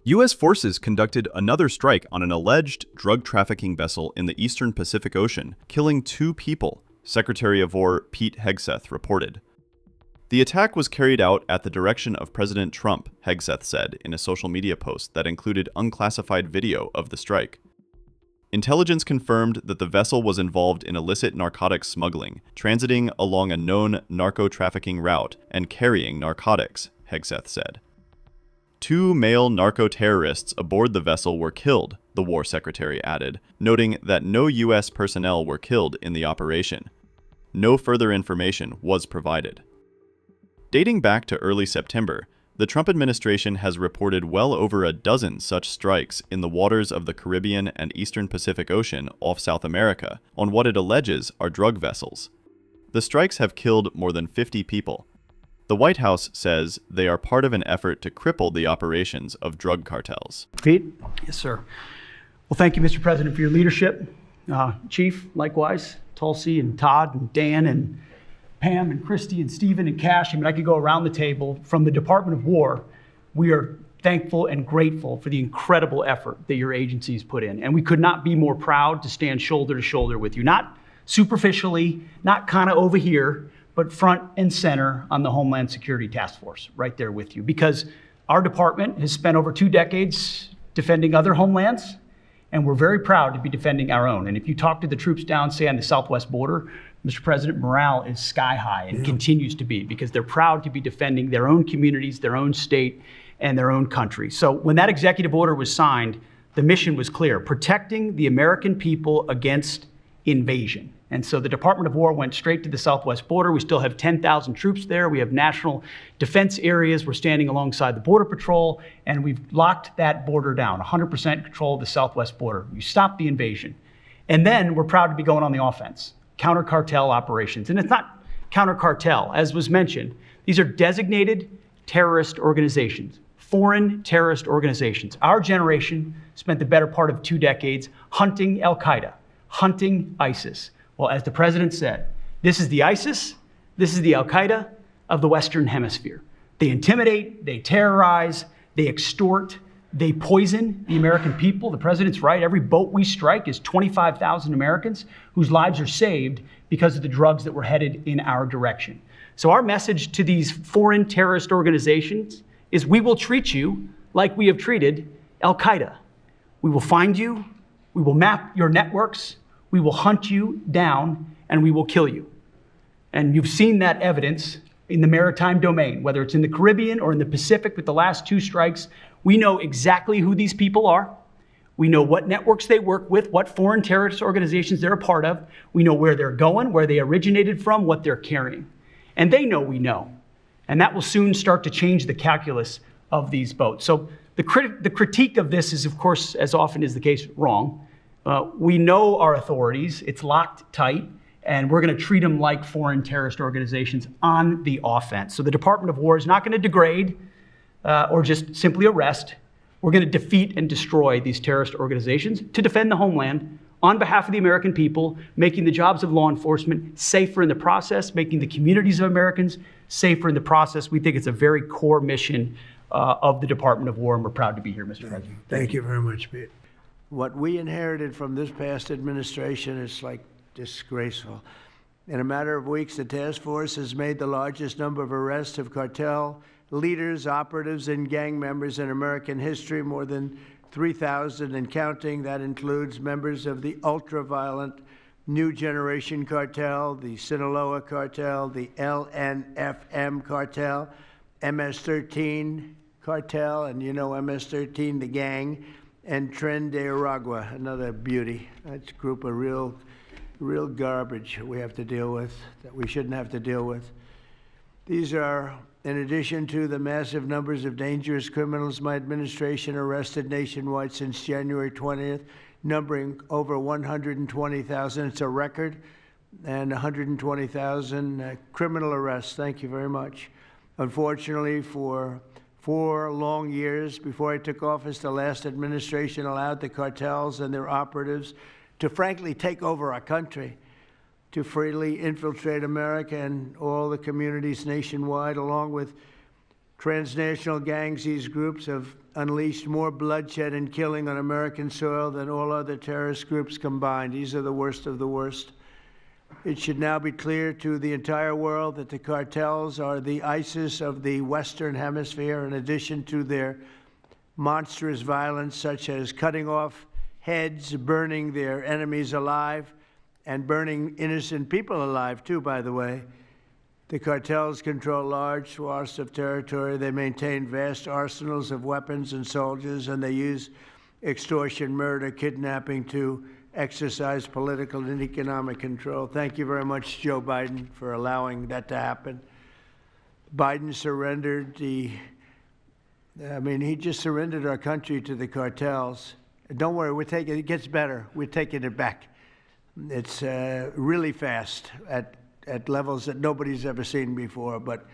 U.S. forces conducted another strike on an alleged drug trafficking vessel in the eastern Pacific Ocean, killing 2 people, Secretary of War Pete Hegseth reported. The attack was carried out at the direction of President Trump, Hegseth said in a social media post that included unclassified video of the strike. Intelligence confirmed that the vessel was involved in illicit narcotics smuggling, transiting along a known narco-trafficking route and carrying narcotics, Hegseth said. 2 male narco-terrorists aboard the vessel were killed, the War Secretary added, noting that no U.S. personnel were killed in the operation. No further information was provided. Dating back to early September, the Trump administration has reported well over a dozen such strikes in the waters of the Caribbean and Eastern Pacific Ocean off South America on what it alleges are drug vessels. The strikes have killed more than 50 people. The White House says they are part of an effort to cripple the operations of drug cartels. Pete? Yes, sir. Well, thank you, Mr. President, for your leadership. Chief, likewise, Tulsi and Todd and Dan and Pam and Christy and Stephen and Cash. I mean, I could go around the table. From the Department of War, we are thankful and grateful for the incredible effort that your agencies put in. And we could not be more proud to stand shoulder to shoulder with you. Not superficially, not kind of over here, but front and center on the Homeland Security Task Force, right there with you. Because our department has spent over 2 decades defending other homelands, and we're very proud to be defending our own. And if you talk to the troops down, say, on the southwest border, Mr. President, morale is sky high and continues to be, because they're proud to be defending their own communities, their own state, and their own country. So when that executive order was signed, the mission was clear: protecting the American people against invasion. And so the Department of War went straight to the southwest border. We still have 10,000 troops there. We have national defense areas. We're standing alongside the Border Patrol, and we've locked that border down, 100% control of the southwest border. We stopped the invasion. And then we're proud to be going on the offense, counter-cartel operations. And it's not counter-cartel, as was mentioned. These are designated terrorist organizations, foreign terrorist organizations. Our generation spent the better part of 2 decades hunting Al-Qaeda, hunting ISIS. Well, as the president said, this is the ISIS, this is the Al-Qaeda of the Western Hemisphere. They intimidate, they terrorize, they extort, they poison the American people. The president's right. Every boat we strike is 25,000 Americans whose lives are saved because of the drugs that were headed in our direction. So our message to these foreign terrorist organizations is we will treat you like we have treated Al-Qaeda. We will find you, we will map your networks, we will hunt you down, and we will kill you. And you've seen that evidence in the maritime domain, whether it's in the Caribbean or in the Pacific with the last 2 strikes. We know exactly who these people are. We know what networks they work with, what foreign terrorist organizations they're a part of. We know where they're going, where they originated from, what they're carrying. And they know we know. And that will soon start to change the calculus of these boats. So the critique of this is, of course, as often is the case, wrong. We know our authorities. It's locked tight, and we're going to treat them like foreign terrorist organizations on the offense. So the Department of War is not going to degrade or just simply arrest. We're going to defeat and destroy these terrorist organizations to defend the homeland on behalf of the American people, making the jobs of law enforcement safer in the process, making the communities of Americans safer in the process. We think it's a very core mission of the Department of War, and we're proud to be here, Mr. President. Thank you very much, Pete. What we inherited from this past administration is like disgraceful. In a matter of weeks, the task force has made the largest number of arrests of cartel leaders, operatives, and gang members in American history, more than 3,000 and counting. That includes members of the ultra-violent New Generation Cartel, the Sinaloa Cartel, the LNFM Cartel, MS-13 Cartel, and you know MS-13, the gang, and Tren de Aragua, another beauty. That's a group of real garbage we have to deal with, that we shouldn't have to deal with. These are, in addition to the massive numbers of dangerous criminals my administration arrested nationwide since January 20th, numbering over 120,000. It's a record, and 120,000 criminal arrests. Thank you very much. Unfortunately, for 4 long years before I took office, the last administration allowed the cartels and their operatives to frankly take over our country, to freely infiltrate America and all the communities nationwide. Along with transnational gangs, these groups have unleashed more bloodshed and killing on American soil than all other terrorist groups combined. These are the worst of the worst. It should now be clear to the entire world that the cartels are the ISIS of the Western Hemisphere, in addition to their monstrous violence, such as cutting off heads, burning their enemies alive, and burning innocent people alive, too, by the way. The cartels control large swaths of territory. They maintain vast arsenals of weapons and soldiers, and they use extortion, murder, kidnapping to exercise political and economic control. Thank you very much, Joe Biden, for allowing that to happen. Biden surrendered he just surrendered our country to the cartels. Don't worry, it gets better. We're taking it back. It's really fast at levels that nobody's ever seen before. But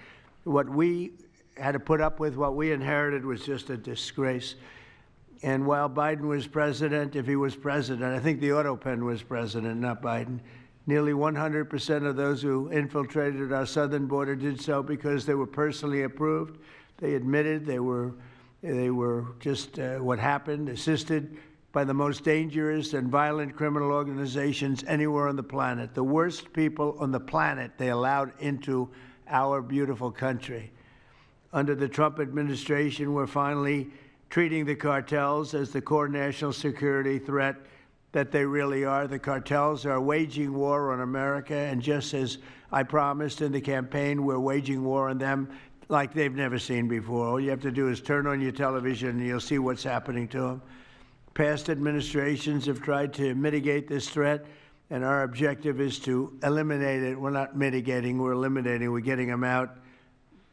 what we had to put up with, what we inherited, was just a disgrace. And while Biden was president, if he was president, I think the Autopen was president, not Biden, nearly 100% of those who infiltrated our southern border did so because they were personally approved. They admitted they were just what happened, assisted by the most dangerous and violent criminal organizations anywhere on the planet. The worst people on the planet they allowed into our beautiful country. Under the Trump administration, we're finally treating the cartels as the core national security threat that they really are. The cartels are waging war on America, and just as I promised in the campaign, we're waging war on them like they've never seen before. All you have to do is turn on your television and you'll see what's happening to them. Past administrations have tried to mitigate this threat, and our objective is to eliminate it. We're not mitigating, we're eliminating. We're getting them out.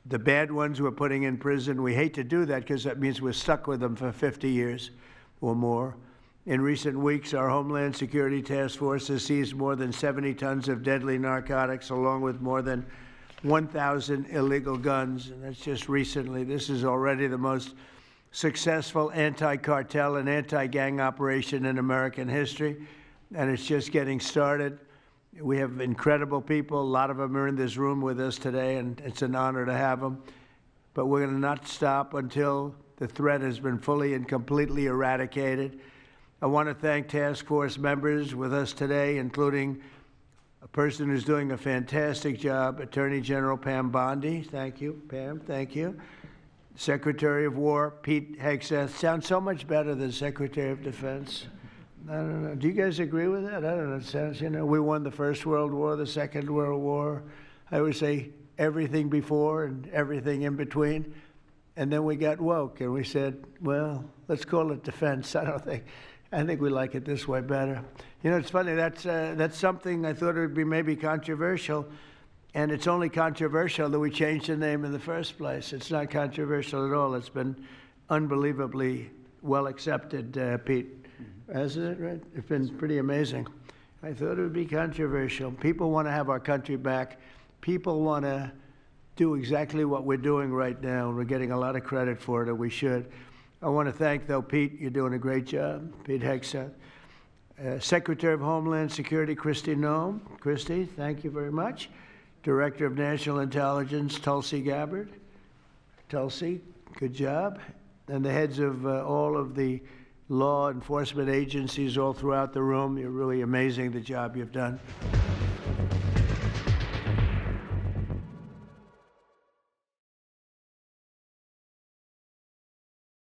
The bad ones we're putting in prison. We hate to do that because that means we're stuck with them for 50 years or more. In recent weeks, our Homeland Security Task Force has seized more than 70 tons of deadly narcotics, along with more than 1,000 illegal guns, and that's just recently. This is already the most successful anti-cartel and anti-gang operation in American history, and it's just getting started. We have incredible people. A lot of them are in this room with us today, and it's an honor to have them. But we're going to not stop until the threat has been fully and completely eradicated. I want to thank task force members with us today, including a person who's doing a fantastic job, Attorney General Pam Bondi. Thank you, Pam. Thank you. Secretary of War Pete Hegseth. Sounds so much better than Secretary of Defense. I don't know. Do you guys agree with that? I don't know. It sounds, we won the First World War, the Second World War. I would say everything before and everything in between. And then we got woke and we said, well, let's call it defense. I think we like it this way better. It's funny. That's something I thought it would be maybe controversial. And it's only controversial that we changed the name in the first place. It's not controversial at all. It's been unbelievably well accepted, Pete. Hasn't it, right? It's been pretty amazing. I thought it would be controversial. People want to have our country back. People want to do exactly what we're doing right now, and we're getting a lot of credit for it, and we should. I want to thank, though, Pete. You're doing a great job. Pete Hegseth. Secretary of Homeland Security, Kristi Noem. Kristi, thank you very much. Director of National Intelligence, Tulsi Gabbard. Tulsi, good job. And the heads of all of the law enforcement agencies all throughout the room. You're really amazing, the job you've done.